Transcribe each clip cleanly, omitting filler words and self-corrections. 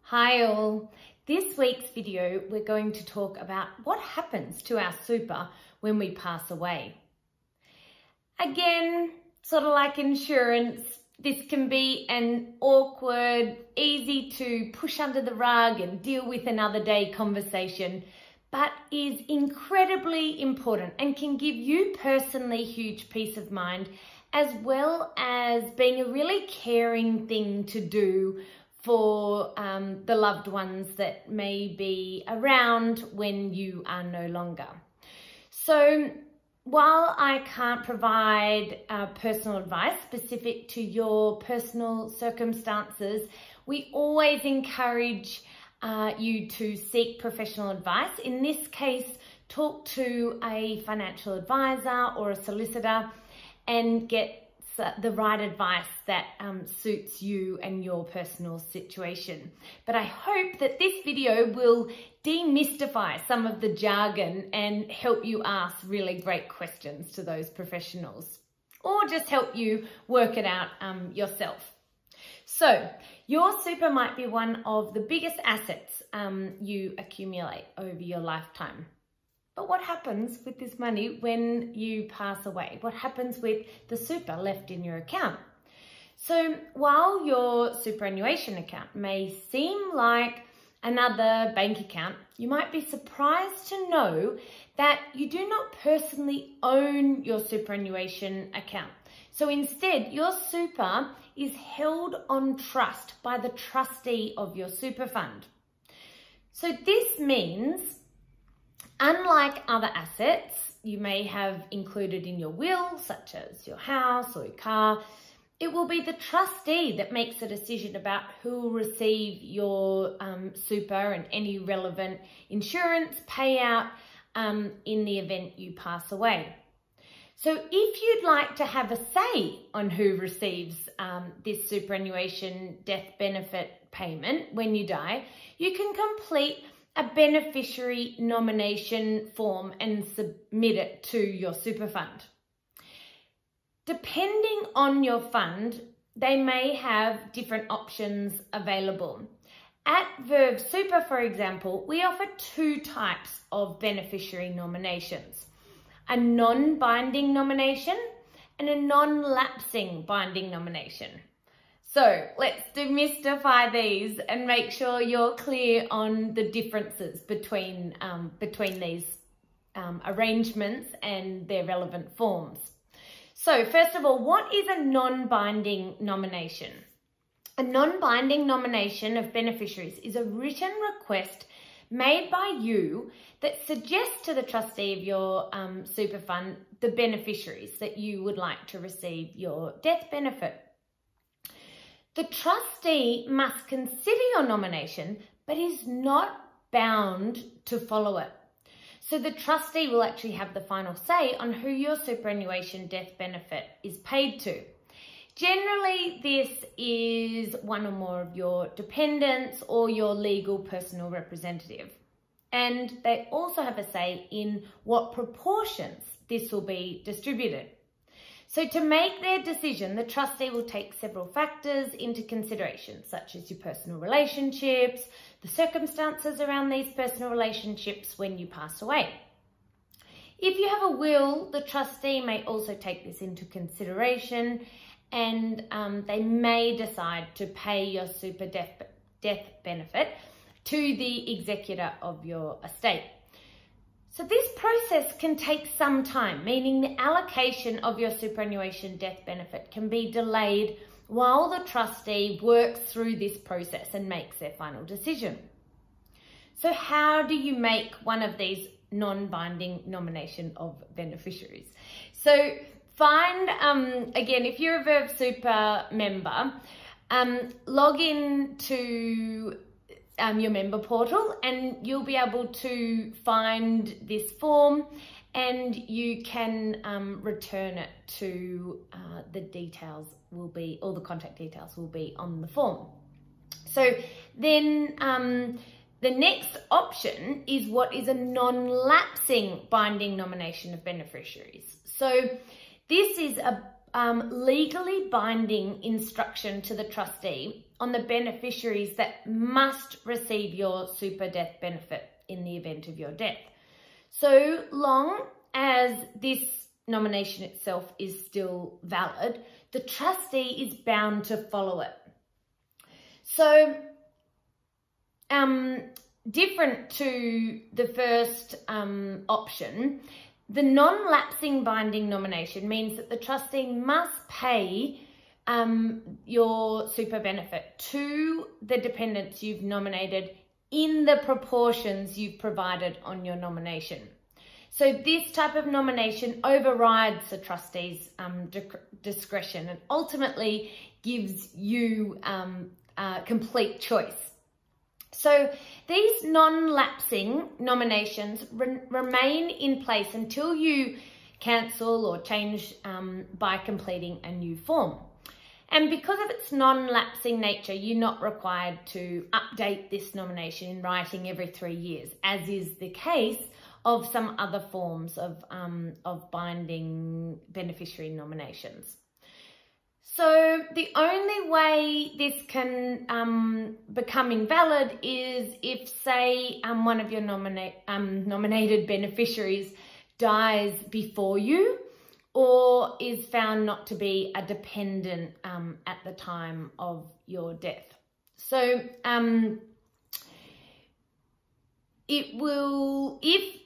Hi all. This week's video we're going to talk about what happens to our super when we pass away. Again, sort of like insurance, this can be an awkward, easy to push under the rug and deal with another day conversation, but is incredibly important and can give you personally huge peace of mind, as well as being a really caring thing to do for the loved ones that may be around when you are no longer. So while I can't provide personal advice specific to your personal circumstances, we always encourage you to seek professional advice. In this case, talk to a financial advisor or a solicitor and get the right advice that suits you and your personal situation. But I hope that this video will demystify some of the jargon and help you ask really great questions to those professionals, or just help you work it out yourself. So your super might be one of the biggest assets you accumulate over your lifetime. But what happens with this money when you pass away? What happens with the super left in your account? So while your superannuation account may seem like another bank account, you might be surprised to know that you do not personally own your superannuation account. So instead, your super is held on trust by the trustee of your super fund. So this means, unlike other assets you may have included in your will, such as your house or your car, it will be the trustee that makes a decision about who will receive your super and any relevant insurance payout in the event you pass away. So if you'd like to have a say on who receives this superannuation death benefit payment when you die, you can complete a beneficiary nomination form and submit it to your super fund. Depending on your fund, they may have different options available. At Verve Super, for example, we offer two types of beneficiary nominations: a non-binding nomination and a non-lapsing binding nomination. So let's demystify these and make sure you're clear on the differences between these arrangements and their relevant forms. So first of all, what is a non-binding nomination? A non-binding nomination of beneficiaries is a written request made by you that suggests to the trustee of your super fund the beneficiaries that you would like to receive your death benefit. The trustee must consider your nomination, but is not bound to follow it. So the trustee will actually have the final say on who your superannuation death benefit is paid to. Generally, this is one or more of your dependents or your legal personal representative. And they also have a say in what proportions this will be distributed. So to make their decision, the trustee will take several factors into consideration, such as your personal relationships, the circumstances around these personal relationships when you pass away. If you have a will, the trustee may also take this into consideration, and they may decide to pay your super death benefit to the executor of your estate. So this process can take some time, meaning the allocation of your superannuation death benefit can be delayed while the trustee works through this process and makes their final decision. So how do you make one of these non-binding nomination of beneficiaries? So find, again, if you're a Verve Super member, log in to your member portal and you'll be able to find this form, and you can return it to the details will be, all the contact details will be on the form. So then the next option is what is a non-lapsing binding nomination of beneficiaries. So this is a legally binding instruction to the trustee on the beneficiaries that must receive your super death benefit in the event of your death. So long as this nomination itself is still valid, the trustee is bound to follow it. So, different to the first option, the non-lapsing binding nomination means that the trustee must pay your super benefit to the dependents you've nominated in the proportions you've provided on your nomination. So this type of nomination overrides the trustee's discretion and ultimately gives you complete choice. So these non-lapsing nominations remain in place until you cancel or change by completing a new form. And because of its non-lapsing nature, you're not required to update this nomination in writing every 3 years, as is the case of some other forms of binding beneficiary nominations. So the only way this can become invalid is if, say, one of your nominated beneficiaries dies before you or is found not to be a dependent at the time of your death. So it will, if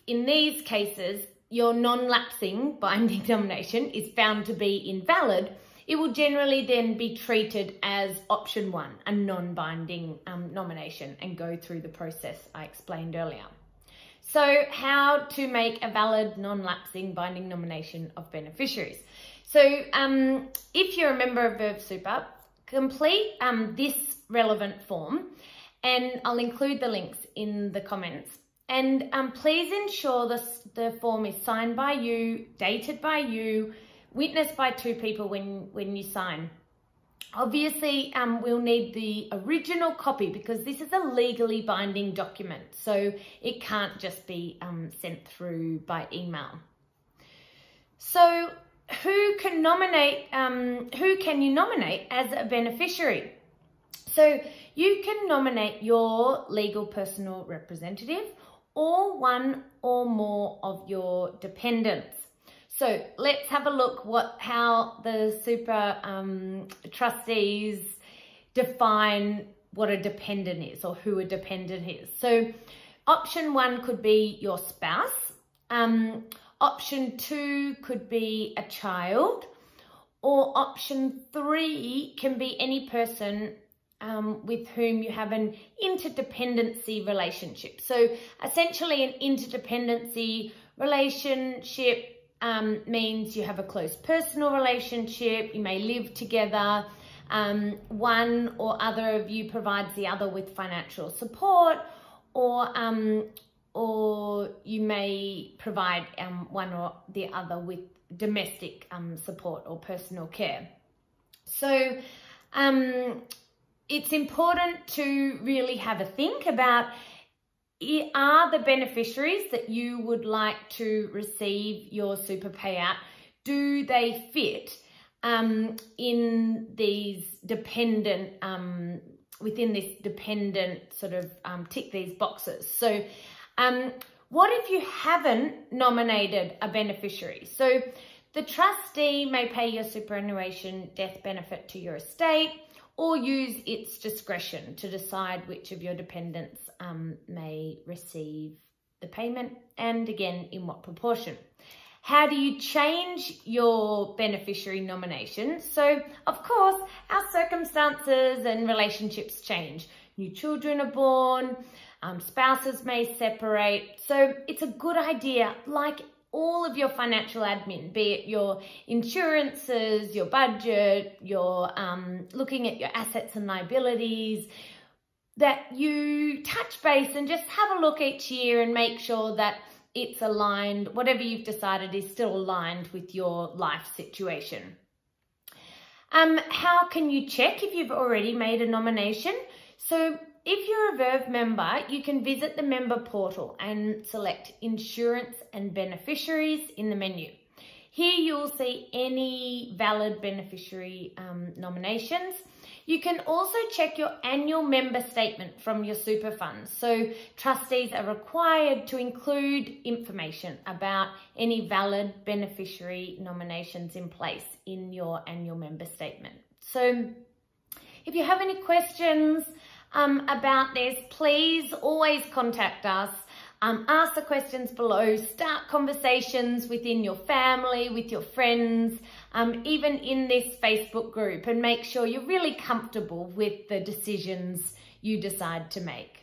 in these cases your non-lapsing binding nomination is found to be invalid, it will generally then be treated as option 1, a non-binding nomination, and go through the process I explained earlier. So how to make a valid non-lapsing binding nomination of beneficiaries. So if you're a member of Verve Super, complete this relevant form, and I'll include the links in the comments. And please ensure the form is signed by you, dated by you, witnessed by 2 people when you sign. Obviously, we'll need the original copy because this is a legally binding document, so it can't just be sent through by email. So who can you nominate as a beneficiary? So you can nominate your legal personal representative or one or more of your dependents. So let's have a look how the super trustees define what a dependent is or who a dependent is. So option 1 could be your spouse. Option 2 could be a child, or option 3 can be any person with whom you have an interdependency relationship. So essentially an interdependency relationship means you have a close personal relationship, you may live together, one or other of you provides the other with financial support, or you may provide one or the other with domestic support or personal care. So it's important to really have a think about, are the beneficiaries that you would like to receive your super payout, do they fit in these dependent, within this dependent sort of tick these boxes? So what if you haven't nominated a beneficiary? So the trustee may pay your superannuation death benefit to your estate, or use its discretion to decide which of your dependents may receive the payment, and again, in what proportion. How do you change your beneficiary nomination? So, of course, our circumstances and relationships change. New children are born, spouses may separate. So it's a good idea, like all of your financial admin, be it your insurances, your budget, your looking at your assets and liabilities, that you touch base and just have a look each year and make sure that it's aligned, whatever you've decided is still aligned with your life situation. How can you check if you've already made a nomination? So if you're a Verve member, you can visit the member portal and select Insurance and Beneficiaries in the menu. Here you'll see any valid beneficiary nominations. You can also check your annual member statement from your super fund. So trustees are required to include information about any valid beneficiary nominations in place in your annual member statement. So if you have any questions about this, please always contact us. Ask the questions below, start conversations within your family, with your friends, even in this Facebook group, and make sure you're really comfortable with the decisions you decide to make.